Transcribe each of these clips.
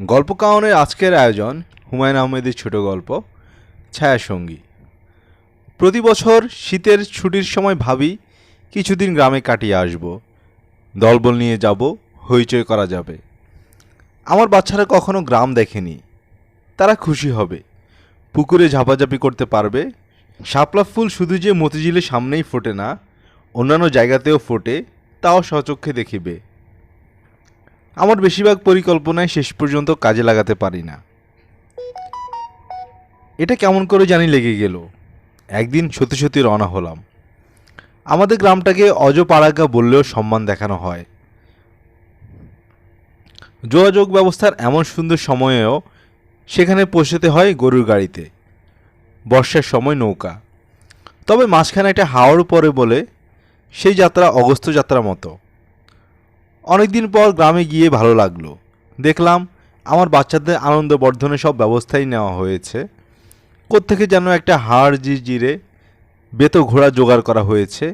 গল্প কাহনের আজকের আয়োজন হুমায়ুন আহমেদের ছোট গল্প ছায়াসঙ্গী। প্রতি বছর শীতের ছুটির সময় ভাবি কিছুদিন গ্রামে কাটিয়ে আসব, দলবল নিয়ে যাব, হইচই করা যাবে। আমার বাচ্চারা কখনো গ্রাম দেখেনি, তারা খুশি হবে, পুকুরে ঝাপাঝাপি করতে পারবে। শাপলা ফুল শুধু যে মতিঝিলের সামনেই ফোটে না, অন্যান্য জায়গাতেও ফোটে, তাও স্বচক্ষে দেখিবে। আমার বেশিরভাগ পরিকল্পনায় শেষ পর্যন্ত কাজে লাগাতে পারি না। এটা কেমন করে জানি লেগে গেল। একদিন সত্যি সত্যি রওনা হলাম। আমাদের গ্রামটাকে অজপাড়াগা বললেও সম্মান দেখানো হয়। যোগাযোগ ব্যবস্থার এমন সুন্দর সময়েও সেখানে পৌঁছতে হয় গরুর গাড়িতে, বর্ষার সময় নৌকা। তবে মাঝখানে একটা হাওর পরে বলে সেই যাত্রা অগস্ত্য যাত্রার মতো। অনেকদিন পর গ্রামে গিয়ে ভালো লাগলো। দেখলাম আমার বাচ্চাদের আনন্দ বর্ধনের সব ব্যবস্থাই নেওয়া হয়েছে। কোত্থেকে যেন একটা হাড় জিরে বেতো ঘোড়া জোগাড় করা হয়েছে।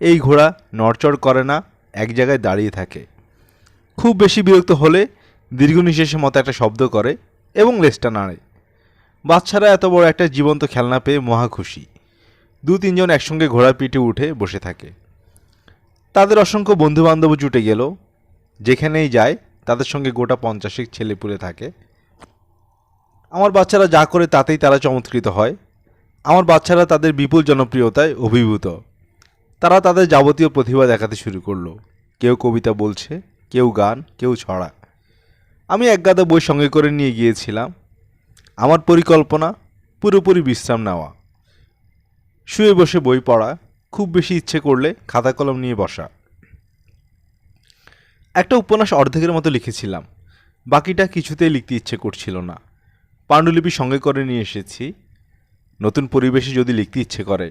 এই ঘোড়া নড়চড় করে না, এক জায়গায় দাঁড়িয়ে থাকে। খুব বেশি বিরক্ত হলে দীর্ঘ নিঃশ্বাসের মতো একটা শব্দ করে এবং লেজটা নাড়ে। বাচ্চারা এত বড় একটা জীবন্ত খেলনা পেয়ে মহা খুশি। 2-3 জন একসঙ্গে ঘোড়ার পিঠে উঠে বসে থাকে। তাদের অসংখ্য বন্ধুবান্ধব জুটে গেল। যেখানেই যায় তাদের সঙ্গে গোটা 50 ছেলেপুলে থাকে। আমার বাচ্চারা যা করে তাতেই তারা চমৎকৃত হয়। আমার বাচ্চারা তাদের বিপুল জনপ্রিয়তায় অভিভূত। তারা তাদের যাবতীয় প্রতিভা দেখাতে শুরু করলো। কেউ কবিতা বলছে, কেউ গান, কেউ ছড়া। আমি একগাদা বই সঙ্গে করে নিয়ে গিয়েছিলাম। আমার পরিকল্পনা পুরোপুরি বিশ্রাম নেওয়া, শুয়ে বসে বই পড়া, খুব বেশি ইচ্ছে করলে খাতা কলম নিয়ে বসা। একটা উপন্যাস অর্ধেকের মতো লিখেছিলাম, বাকিটা কিছুতেই লিখতে ইচ্ছে করছিল না। পাণ্ডুলিপি সঙ্গে করে নিয়ে এসেছি, নতুন পরিবেশে যদি লিখতে ইচ্ছে করে।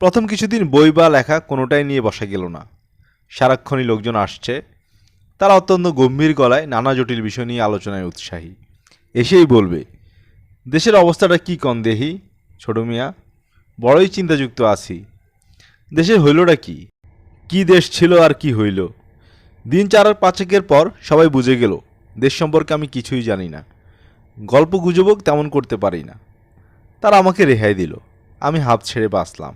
প্রথম কিছুদিন বই বা লেখা কোনোটাই নিয়ে বসা গেল না। সারাক্ষণই লোকজন আসছে। তারা অত্যন্ত গম্ভীর গলায় নানা জটিল বিষয় নিয়ে আলোচনায় উৎসাহী। এসেই বলবে, দেশের অবস্থাটা কী কন দেহি ছোট মিয়া, বড়ই চিন্তাযুক্ত আছি। দেশের হইলটা কি, কি দেশ ছিল আর কি হইল। দিন 4-5 পর সবাই বুঝে গেল দেশ সম্পর্কে আমি কিছুই জানি না, গল্প গুজবক তেমন করতে পারি না। তারা আমাকে রেহাই দিল। আমি হাঁপ ছেড়ে বাঁচলাম।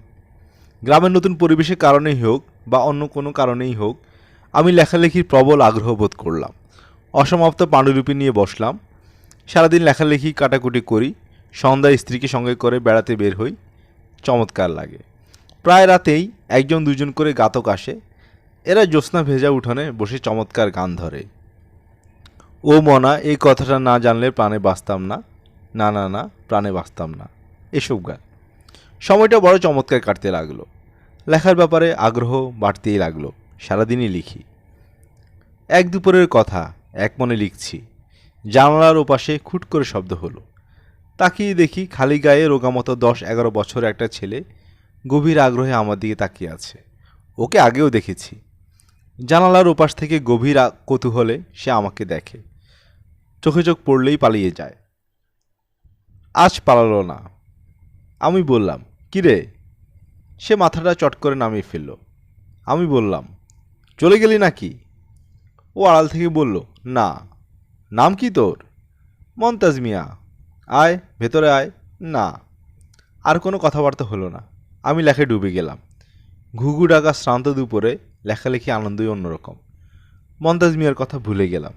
গ্রামের নতুন পরিবেশের কারণেই হোক বা অন্য কোনো কারণেই হোক, আমি লেখালেখির প্রবল আগ্রহ বোধ করলাম। অসমাপ্ত পাণ্ডুলিপি নিয়ে বসলাম। সারাদিন লেখালেখি কাটাকুটি করি। সন্ধ্যায় স্ত্রীকে সঙ্গে করে বেড়াতে বের হই। চমৎকার লাগে। প্রায় রাতেই 1-2 করে গাতক আসে। এরা জ্যোৎস্না ভেজা উঠোনে বসে চমৎকার গান ধরে। ও মনা, এই কথাটা না জানলে প্রাণে বাঁচতাম না, না না না, প্রাণে বাঁচতাম না, এসব গান। সময়টা বড় চমৎকার কাটতে লাগলো। লেখার ব্যাপারে আগ্রহ বাড়তেই লাগলো। সারাদিনই লিখি। এক দুপুরের কথা, এক মনে লিখছি। জানালার ওপাশে খুট করে শব্দ হলো। তাকিয়ে দেখি খালি গায়ে রোগামতো 10-11 বছরের একটা ছেলে গভীর আগ্রহে আমার দিকে তাকিয়ে আছে। ওকে আগেও দেখেছি। জানালার ওপাশ থেকে গভীর কৌতূহলে সে আমাকে দেখে। চোখে চোখ পড়লেই পালিয়ে যায়। আজ পালালো না। আমি বললাম, কিরে? সে মাথাটা চট করে নামিয়ে ফেলল। আমি বললাম, চলে গেলি নাকি? ও আড়াল থেকে বলল, না। নাম কি তোর? মন্তাজ মিয়া। আয় ভেতরে আয়। না। আর কোনো কথাবার্তা হলো না। আমি লেখায় ডুবে গেলাম। ঘুঘু ডাকা শ্রান্ত দুপুরে লেখালেখি আনন্দই অন্যরকম। মন্তাজ মিয়ার কথা ভুলে গেলাম।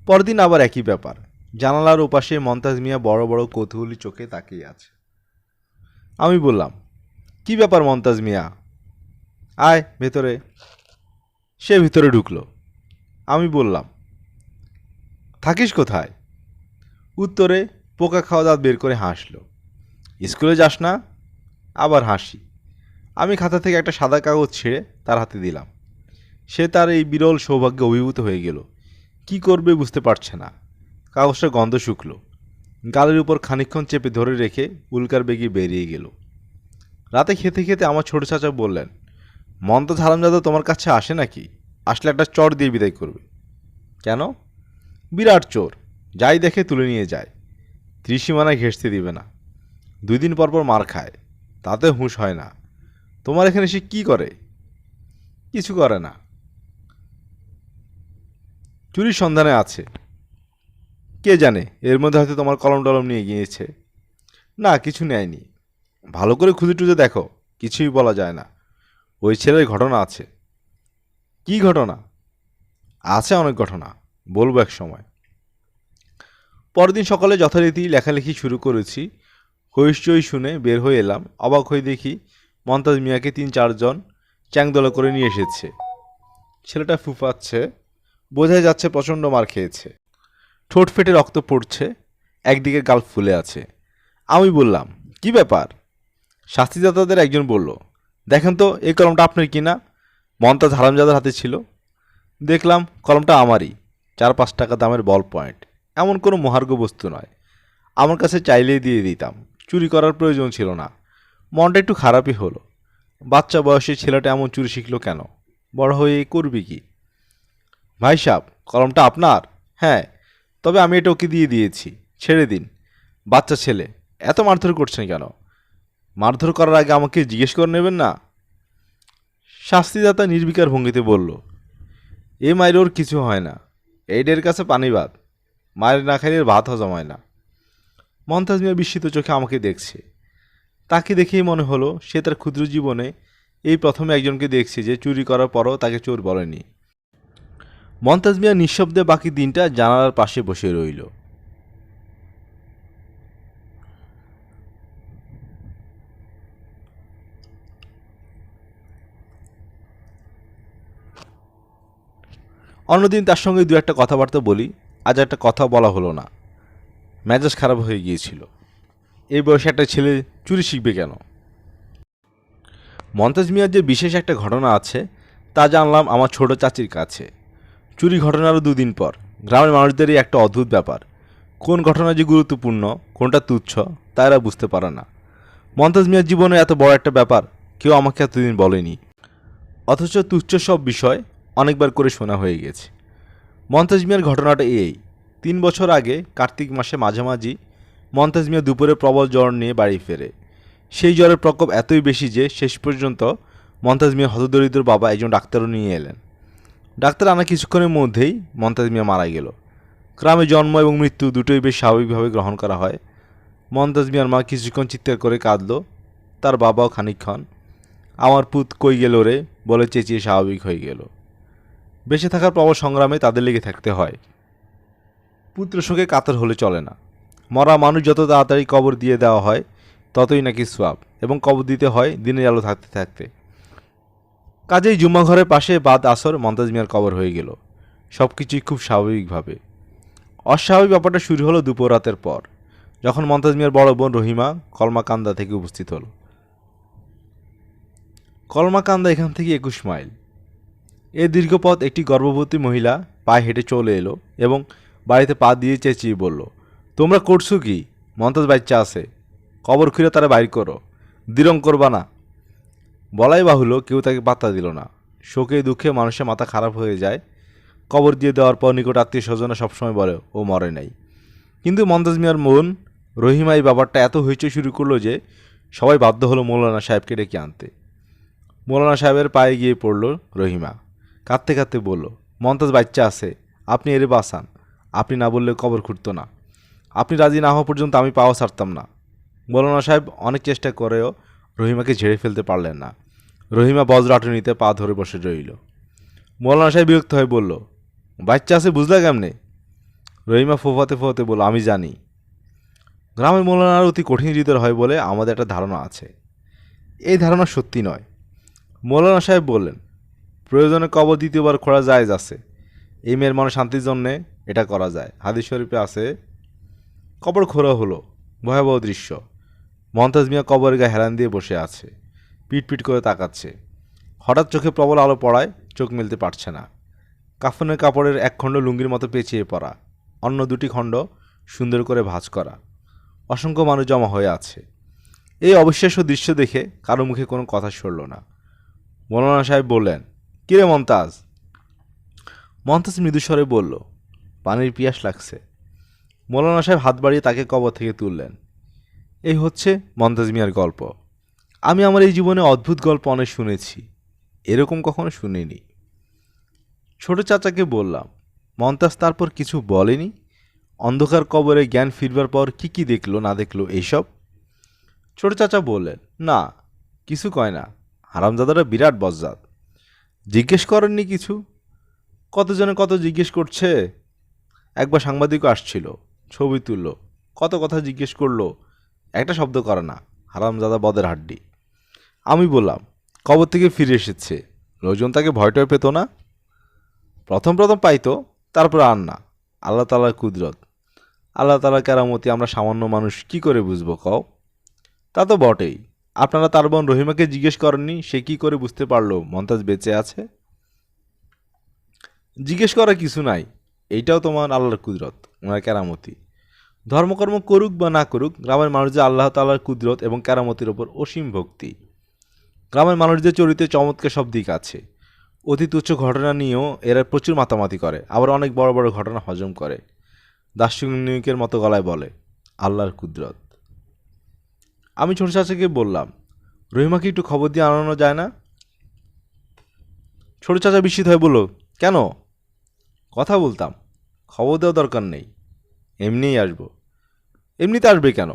পরদিন আবার একই ব্যাপার। জানালার ওপাশে মন্তাজ মিয়া বড় বড় কৌতূহলী চোখে তাকিয়ে আছে। আমি বললাম, কি ব্যাপার মন্তাজ মিয়া? আয় ভেতরে। সে ভিতরে ঢুকলো। আমি বললাম, থাকিস কোথায়? উত্তরে পোকা খাওয়া দাঁত বের করে হাসল। স্কুলে যাস না? আবার হাসি। আমি খাতা থেকে একটা সাদা কাগজ ছিঁড়ে তার হাতে দিলাম। সে তার এই বিরল সৌভাগ্যে অভিভূত হয়ে গেল। কি করবে বুঝতে পারছে না। কাগজটা গন্ধ শুকলো। গালের উপর খানিকক্ষণ চেপে ধরে রেখে উল্কার বেগে বেরিয়ে গেল। রাতে খেতে খেতে আমার ছোট চাচা বললেন, মন্তাজ হারামজাদা তোমার কাছে আসে নাকি? আসলে একটা চড় দিয়ে বিদায় করবে। কেন? বিরাট চোর, যাই দেখে তুলে নিয়ে যায়। ত্রিসীমানায় ঘেঁষতে দিবে না। 2 দিন পর পর মার খায়, তাতে হুঁশ হয় না। তোমার এখানে সে কি করে? কিছু করে না। চুরির সন্ধানে আছে। কে জানে, এর মধ্যে হয়তো তোমার কলম টলম নিয়ে গিয়েছে। না, কিছু নেয়নি। ভালো করে খুঁজে টুজে দেখো, কিছুই বলা যায় না। ওই ছেলের ঘটনা আছে। কি ঘটনা? আছে অনেক ঘটনা, বলবো এক সময়। পরদিন সকালে যথারীতি লেখালেখি শুরু করেছি। হইচই শুনে বের হয়ে এলাম। অবাক হয়ে দেখি মমতাজ মিয়াকে 3-4 জন চ্যাংদোলা করে নিয়ে এসেছে। ছেলেটা ফুফাচ্ছে, বোঝাই যাচ্ছে প্রচণ্ড মার খেয়েছে। ঠোঁট ফেটে রক্ত পড়ছে, একদিকে গাল ফুলে আছে। আমি বললাম, কি ব্যাপার? শাস্তিদাতাদের একজন বলল, দেখেন তো এই কলমটা আপনার কিনা? মমতাজ হারামজাদার হাতে ছিল। দেখলাম কলমটা আমারই, 4-5 টাকা দামের বল পয়েন্ট। এমন কোনো মহার্ঘ বস্তু নয়, আমার কাছে চাইলেই দিয়ে দিতাম। চুরি করার প্রয়োজন ছিল না। মনটা একটু খারাপই হলো। বাচ্চা বয়সে ছেলেটা এমন চুরি শিখলো কেন? বড় হয়ে করবি কি? ভাই সাহেব, কলমটা আপনার? হ্যাঁ, তবে আমি এটা ওকে দিয়ে দিয়েছি, ছেড়ে দিন। বাচ্চা ছেলে, এত মারধর করছেন কেন? মারধর করার আগে আমাকে জিজ্ঞেস করে নেবেন না? শাস্তিদাতা নির্বিকার ভঙ্গিতে বলল, এ মায়ের ওর কিছু হয় না, এইডের কাছে পানি ভাত। মায়ের না খাইলে ভাত হজম হয় না। মমতাজ মিয়া বিস্মিত চোখে আমাকে দেখছে। তাকে দেখেই মনে হলো সে তার ক্ষুদ্র জীবনে এই প্রথমে একজনকে দেখছে যে চুরি করার পরও তাকে চোর বলেনি। মমতাজ মিয়া নিঃশব্দে বাকি দিনটা জানালার পাশে বসে রইল। অন্যদিন তার সঙ্গে দু একটা কথাবার্তা বলি, আজ একটা কথা বলা হলো না। মেজাজ খারাপ হয়ে গিয়েছিল। এই বয়সে একটা ছেলে চুরি শিখবে কেন? মমতাজ মিয়ার যে বিশেষ একটা ঘটনা আছে তা জানলাম আমার ছোট চাচির কাছে। চুরি ঘটনারও 2 দিন পর। গ্রামের মানুষদেরই একটা অদ্ভুত ব্যাপার, কোন ঘটনা যে গুরুত্বপূর্ণ কোনটা তুচ্ছ তা এরা বুঝতে পারে না। মমতাজ মিয়ার জীবনে এত বড় একটা ব্যাপার কেউ আমাকে এতদিন বলেনি, অথচ তুচ্ছ সব বিষয় অনেকবার করে শোনা হয়ে গেছে। মমতাজ মিয়ার ঘটনাটা এই, 3 বছর আগে কার্তিক মাসে মাঝামাঝি মমতাজ মিয়া দুপুরে প্রবল জ্বর নিয়ে বাড়ি ফেরে। সেই জ্বরের প্রকোপ এতই বেশি যে শেষ পর্যন্ত মমতাজ মিয়া হতদরিদ্র বাবা একজন ডাক্তারও নিয়ে এলেন। ডাক্তার আনা কিছুক্ষণের মধ্যেই মমতাজ মিয়া মারা গেল। গ্রামে জন্ম এবং মৃত্যু দুটোই বেশ স্বাভাবিকভাবে গ্রহণ করা হয়। মমতাজ মিয়ার মা কিছুক্ষণ চিৎকার করে কাঁদল, তার বাবাও খানিকক্ষণ আমার পুত কই গেল রে বলে চেঁচিয়ে স্বাভাবিক হয়ে গেল। বেঁচে থাকার প্রবল সংগ্রামে তাদের লেগে থাকতে হয়। পুত্র শোকে কাতর হলে চলে না। মরা মানুষ যত তাড়াতাড়ি কবর দিয়ে দেওয়া হয় ততই নাকি সোয়াব, এবং কবর দিতে হয় দিনের আলো থাকতে থাকতে। কাজেই জুম্মা ঘরের পাশে বাদ আসর মমতাজ মিয়ার কবর হয়ে গেল। সব কিছুই খুব স্বাভাবিকভাবে। অস্বাভাবিক ব্যাপারটা শুরু হলো দুপুর রাতের পর, যখন মমতাজ মিয়ার বড় বোন রহিমা কলমাকান্দা থেকে উপস্থিত হলো। কলমাকান্দা এখান থেকে 21 মাইল। এ দীর্ঘ পথ একটি গর্ভবতী মহিলা পায়ে হেঁটে চলে এলো এবং বাড়িতে পা দিয়ে চেঁচিয়ে বলল, তোমরা করছো কি? মমতাজ বাচ্চা আছে, কবর খুঁড়ে তারা বাইর করো, দিরং করবা না। বলাই বাহুল্য কেউ তাকে পাত্তা দিল না। শোকে দুঃখে মানুষের মাথা খারাপ হয়ে যায়। কবর দিয়ে দেওয়ার পর নিকট আত্মীয় স্বজনরা সবসময় বলে ও মরে নাই। কিন্তু মমতাজ মিয়ার মন রহিমা এই ব্যাপারটা এত হইচই শুরু করলো যে সবাই বাধ্য হলো মৌলানা সাহেবকে ডেকে আনতে। মৌলানা সাহেবের পায়ে গিয়ে পড়ল রহিমা, কাঁদতে কাঁদতে বলল, মমতাজ বাচ্চা আছে, আপনি এরে বাঁচান। আপনি না বললে কবর খুঁড়ত না। আপনি রাজি না হওয়া পর্যন্ত আমি পাওয়া ছাড়তাম না। মৌলানা সাহেব অনেক চেষ্টা করেও রহিমাকে ঝেড়ে ফেলতে পারলেন না। রহিমা বজ্রাটনিতে পা ধরে বসে রইল। মৌলানা সাহেব বিরক্ত হয়ে বলল, বাচ্চা আছে বুঝলা কেমনে? রহিমা ফোফাতে ফোফাতে বলল, আমি জানি। গ্রামের মৌলানার অতি কঠিন হৃদয় হয় বলে আমাদের একটা ধারণা আছে। এই ধারণা সত্যি নয়। মৌলানা সাহেব বললেন, প্রয়োজনে কবর দ্বিতীয়বার খোঁড়া জায়েজ আছে। এই মেয়ের মনে শান্তির জন্যে এটা করা যায়। হাদিস শরীফে আছে। কবর খোঁড়া হলো। ভয়াবহ দৃশ্য। মমতাজ মিয়া কবরের গায়ে হেলান দিয়ে বসে আছে, পিট পিট করে তাকাচ্ছে। হঠাৎ চোখে প্রবল আলো পড়ায় চোখ মেলতে পারছে না। কাফনের কাপড়ের এক খণ্ড লুঙ্গির মতো পেঁচিয়ে পড়া, অন্য 2টি খণ্ড সুন্দর করে ভাঁজ করা। অসংখ্য মানুষ জমা হয়ে আছে। এই অবিশ্বাস্য দৃশ্য দেখে কারো মুখে কোনো কথা সরল না। মৌলানা সাহেব বললেন, কিরে মমতাজ? মমতাজ মৃদুস্বরে বলল, পানির পিয়াস লাগছে। মৌলানা সাহেব হাত বাড়িয়ে তাকে কবর থেকে তুললেন। এই হচ্ছে মমতাজ মিয়ার গল্প। আমি আমার এই জীবনে অদ্ভুত গল্প অনেক শুনেছি, এরকম কখনো শুনিনি। ছোট চাচাকে বললাম, মন্তাজ তারপর কিছু বলেনি? অন্ধকার কবরে জ্ঞান ফিরবার পর কি দেখলো না দেখলো এইসব? ছোট চাচা বললেন, না, কিছু কয় না। হারামজাদারা বিরাট বজ্জাত। জিজ্ঞেস করেননি কিছু? কতজনে কত জিজ্ঞেস করছে। একবার সাংবাদিকও আসছিল, ছবি তুলল, কত কথা জিজ্ঞেস করলো, একটা শব্দ করে না। হারামজাদা বদের হাড্ডি। আমি বললাম, কবর থেকে ফিরে এসেছে, লোকজন তাকে ভয়টয় পেত না? প্রথম প্রথম পাইতো, তারপর আর না। আল্লাহ তালার কুদরত, আল্লাহ তালার কেরামতি আমরা সামান্য মানুষ কি করে বুঝবো কও? তা তো বটেই। আপনারা তার বোন রহিমাকে জিজ্ঞেস করেননি সে কি করে বুঝতে পারলো মন্তাজ বেঁচে আছে? জিজ্ঞেস করার কিছু নাই, এইটাও তোমার আল্লাহর কুদরত, ওনার কেরামতি। ধর্মকর্ম করুক বা না করুক, গ্রামের মানুষদের আল্লাহ তাআলার কুদরত এবং কেরামতির ওপর অসীম ভক্তি। গ্রামের মানুষদের চরিত্রে চমৎকার সব দিক আছে। অতি তুচ্ছ ঘটনা নিয়েও এরা প্রচুর মাতামাতি করে, আবার অনেক বড় বড় ঘটনা হজম করে। দার্শনিকের মতো গলায় বলে, আল্লাহর কুদরত। আমি ছোট চাচাকে বললাম, রহিমাকে একটু খবর দিয়ে আনানো যায় না? ছোট চাচা বিস্মিত হয়ে বলল, কেন? কথা বলতাম, খবর দেওয়ার দরকার নেই, এমনিই আসবো। এমনিতে আসবে কেন?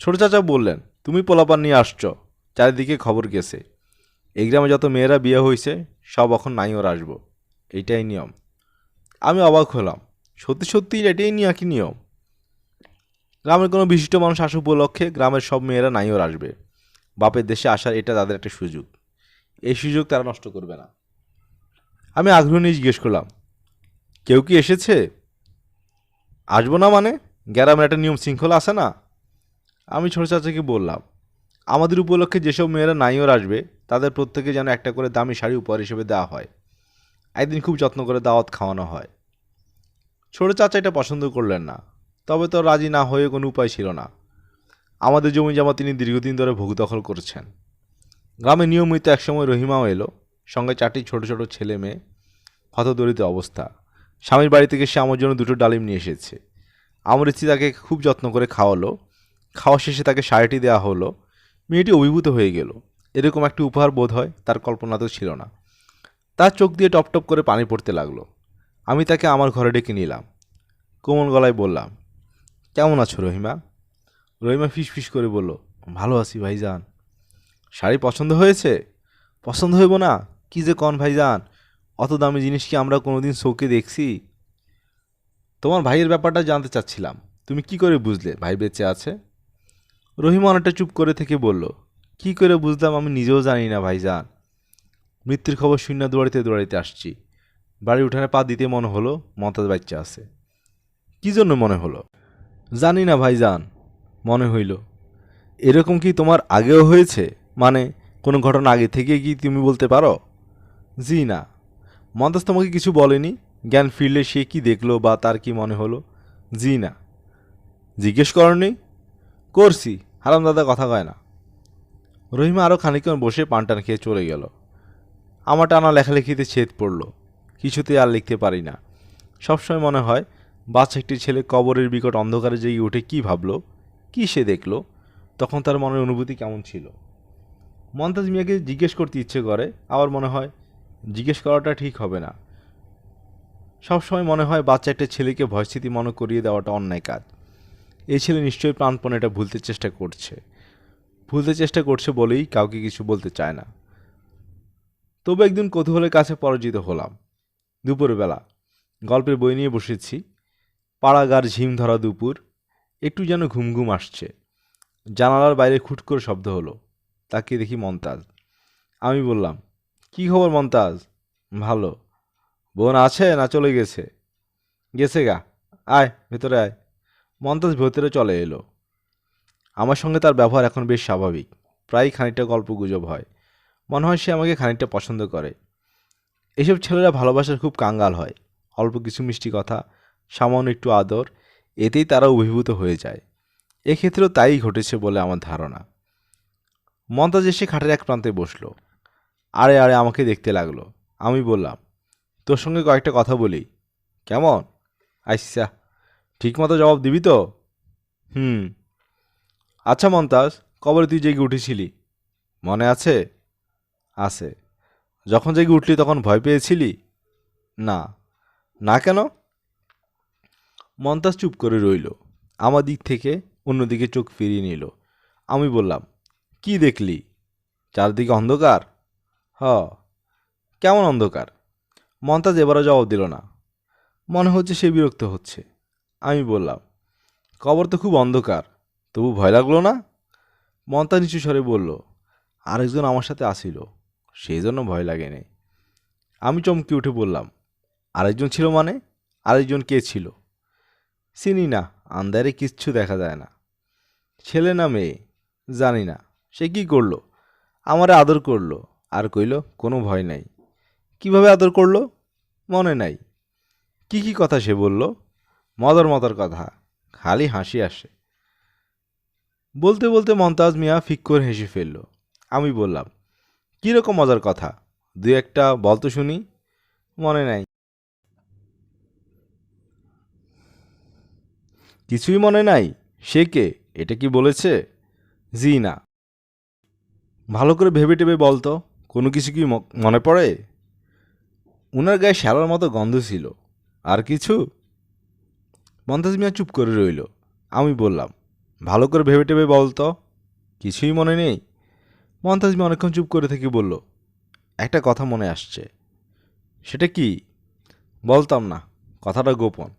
ছোট চাচা বললেন, তুমি পোলাপান নিয়ে আসছো, চারিদিকে খবর গেছে, এই গ্রামে যত মেয়েরা বিয়ে হয়েছে সব এখন নাইওর আসবো, এইটাই নিয়ম। আমি অবাক হলাম, সত্যি সত্যি এটাই নাকি নিয়ম? গ্রামের কোনো বিশিষ্ট মানুষ আসা উপলক্ষে গ্রামের সব মেয়েরা নাইওর আসবে। বাপের দেশে আসার এটা তাদের একটা সুযোগ, এই সুযোগ তারা নষ্ট করবে না। আমি আগ্রহ নিয়ে জিজ্ঞেস করলাম, কেউ কি এসেছে? আসবো না মানে? গ্রামের একটা নিয়ম শৃঙ্খলা আছে না? আমি ছোট চাচাকে বললাম, আমাদের উপলক্ষে যেসব মেয়েরা নাইওর আসবে তাদের প্রত্যেকে যেন একটা করে দামি শাড়ি উপহার হিসেবে দেওয়া হয়, একদিন খুব যত্ন করে দাওয়াত খাওয়ানো হয়। ছোট চাচা এটা পছন্দ করলেন না, তবে তো রাজি না হয়ে কোনো উপায় ছিল না। আমাদের জমি জমা তিনি দীর্ঘদিন ধরে ভোগ দখল করেছেন। গ্রামে নিয়মিত একসময় রহিমাও এলো, সঙ্গে 4টি ছোট ছোট ছেলে মেয়ে, হতদরিদ্র অবস্থা। স্বামীর বাড়ি থেকে সে আমার জন্য 2টো ডালিম নিয়ে এসেছে। আমার স্ত্রী তাকে খুব যত্ন করে খাওয়ালো। খাওয়া শেষে তাকে শাড়িটি দেওয়া হলো। মেয়েটি অভিভূত হয়ে গেল। এরকম একটি উপহার বোধ হয় তার কল্পনাতেও ছিল না। তার চোখ দিয়ে টপ টপ করে পানি পড়তে লাগলো। আমি তাকে আমার ঘরে ডেকে নিলাম। কোমল গলায় বললাম, কেমন আছো রহিমা? রহিমা ফিস ফিস করে বলল, ভালো আছি ভাইজান। শাড়ি পছন্দ হয়েছে? পছন্দ হইব না? কি যে কন ভাইজান, অত দামি জিনিস কি আমরা কোনোদিন চোখে দেখছি? তোমার ভাইয়ের ব্যাপারটা জানতে চাচ্ছিলাম, তুমি কি করে বুঝলে ভাই বেঁচে আছে? রহিমা অনেকটা চুপ করে থেকে বলল, কি করে বুঝলাম আমি নিজেও জানি না ভাইজান। মৃত্যুর খবর শূন্য দৌড়াইতে দৌড়াইতে আসছি। বাড়ির উঠানে পা দিতে মনে হলো মমতাজ বাচ্চা আছে। কি জন্য মনে হলো? জানি না ভাইজান, মনে হইল। এরকম কি তোমার আগেও হয়েছে? মানে কোনো ঘটনা আগে থেকে কি তুমি বলতে পারো? জি না। মমতাজ তোমাকে কিছু বলেনি? জ্ঞান ফিরলে সে কি দেখলো বা তার কি মনে হলো? জি না। জিজ্ঞেস করনি? করছি, হারামদাদা কথা কয় না। রহিমা আরও খানিকক্ষণ বসে পান টান খেয়ে চলে গেল। আমার টানা লেখালেখিতে ছেদ পড়ল। কিছুতে আর লিখতে পারি না। সবসময় মনে হয় বাচ্চা একটি ছেলে কবরের বিকট অন্ধকারে জেগে উঠে কী ভাবল, কী সে দেখল, তখন তার মনের অনুভূতি কেমন ছিল। মমতাজ মিয়াকে জিজ্ঞেস করতে ইচ্ছে করে, আবার মনে হয় জিজ্ঞেস করাটা ঠিক হবে না। সবসময় মনে হয় বাচ্চা একটা ছেলেকে ভয়স্থিতি মনে করিয়ে দেওয়াটা অন্যায় কাজ। এই ছেলে নিশ্চয়ই প্রাণপণে এটা ভুলতে চেষ্টা করছে বলেই কাউকে কিছু বলতে চায় না। তবু একদিন কৌতূহলের কাছে পরাজিত হলাম। দুপুরবেলা গল্পের বই নিয়ে বসেছি। পাড়াগার ঝিম ধরা দুপুর, একটু যেন ঘুম ঘুম আসছে। জানালার বাইরে খুট করে শব্দ হলো। তাকিয়ে দেখি মন্তাজ। আমি বললাম, কি খবর মন্তাজ? ভালো। বোন আছে না চলে গেছে? গেছে গা। আয় ভেতরে আয়। মন্তাজ ভেতরে চলে এলো। আমার সঙ্গে তার ব্যবহার এখন বেশ স্বাভাবিক। প্রায়ই খানিকটা গল্প গুজব হয়। মনে হয় সে আমাকে খানিকটা পছন্দ করে। এসব ছেলেরা ভালোবাসার খুব কাঙ্গাল হয়। অল্প কিছু মিষ্টি কথা, সামান্য একটু আদর, এতেই তারা অভিভূত হয়ে যায়। এক্ষেত্রেও তাই ঘটেছে বলে আমার ধারণা। মমতাজ এসে খাটের এক প্রান্তে বসল। আড়ে আড়ে আমাকে দেখতে লাগলো। আমি বললাম, তোর সঙ্গে কয়েকটা কথা বলি। কেমন? আচ্ছা, ঠিকমতো জবাব দিবি তো? হুম। আচ্ছা মমতাজ, কবরে তুই জেগে উঠেছিলি, মনে আছে? আছে। যখন জেগে উঠলি তখন ভয় পেয়েছিলি? না। না কেন? মন্তাজ চুপ করে রইল। আমার দিক থেকে অন্যদিকে চোখ ফিরিয়ে নিল। আমি বললাম, কি দেখলি? চারদিকে অন্ধকার? হ। কেমন অন্ধকার? মন্তাজ এবারও জবাব দিল না। মনে হচ্ছে সে বিরক্ত হচ্ছে। আমি বললাম, কবর তো খুব অন্ধকার, তবু ভয় লাগলো না? মন্তাজ নিচু স্বরে বলল, আরেকজন আমার সাথে আসিল, সেই জন্য ভয় লাগেনি। আমি চমকে উঠে বললাম, আরেকজন ছিল মানে? আরেকজন কে ছিল? চিনি না, আন্ধারে কিচ্ছু দেখা যায় না। ছেলে না মেয়ে? জানি না। সে কি করলো? আমারে আদর করলো আর কইল কোনো ভয় নাই। কিভাবে আদর করলো? মনে নাই। কি কি কথা সে বলল? মজার মজার কথা, খালি হাসি আসে। বলতে বলতে মমতাজ মিয়া ফিক করে হেসে ফেলল। আমি বললাম, কীরকম মজার কথা? দুই একটা বল তো শুনি। মনে নাই। কিছুই মনে নাই? সে কে? এটা কি বলেছে? জি না। ভালো করে ভেবে টেবে বল তো, কোনো কিছু কি মনে পড়ে? উনার গায়ে শ্যালোর মতো গন্ধ ছিল। আর কিছু? মমতাজ মিয়া চুপ করে রইল। আমি বললাম, ভালো করে ভেবে টেবে বল তো, কিছুই মনে নেই? মমতাজ মিয়া অনেকক্ষণ চুপ করে থেকে বলল, একটা কথা মনে আসছে। সেটা কি? বলতাম না, কথাটা গোপন।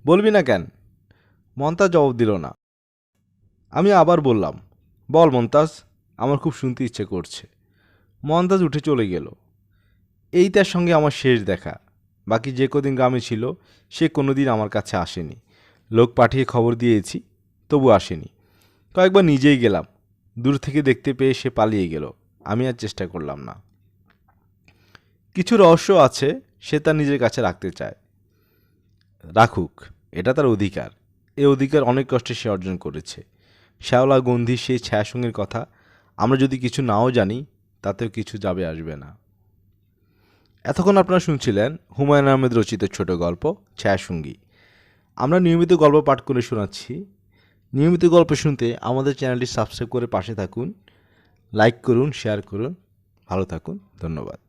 বলবি না কেন? মন্তাজ জবাব দিল না। আমি আবার বললাম, বল মন্তাজ, আমার খুব শুনতে ইচ্ছে করছে। মন্তাজ উঠে চলে গেল। এই তার সঙ্গে আমার শেষ দেখা। বাকি যে কদিন গ্রামে ছিল সে কোনোদিন আমার কাছে আসেনি। লোক পাঠিয়ে খবর দিয়েছি, তবু আসেনি। কয়েকবার নিজেই গেলাম, দূর থেকে দেখতে পেয়ে সে পালিয়ে গেল। আমি আর চেষ্টা করলাম না। কিছু রহস্য আছে, সে তার নিজের কাছে রাখতে চায়। রাখুক, এটা তার অধিকার। এ অধিকার অনেক কষ্টে সে অর্জন করেছে। শ্যাওলা গন্ধি সেই ছায়াসঙ্গীর কথা আমরা যদি কিছু নাও জানি, তাতেও কিছু যাবে আসবে না। এতক্ষণ আপনারা শুনছিলেন হুমায়ুন আহমেদ রচিত ছোট গল্প ছায়াসঙ্গী। আমরা নিয়মিত গল্প পাঠ করে শোনাচ্ছি। নিয়মিত গল্প শুনতে আমাদের চ্যানেলটি সাবস্ক্রাইব করে পাশে থাকুন। লাইক করুন, শেয়ার করুন। ভালো থাকুন। ধন্যবাদ।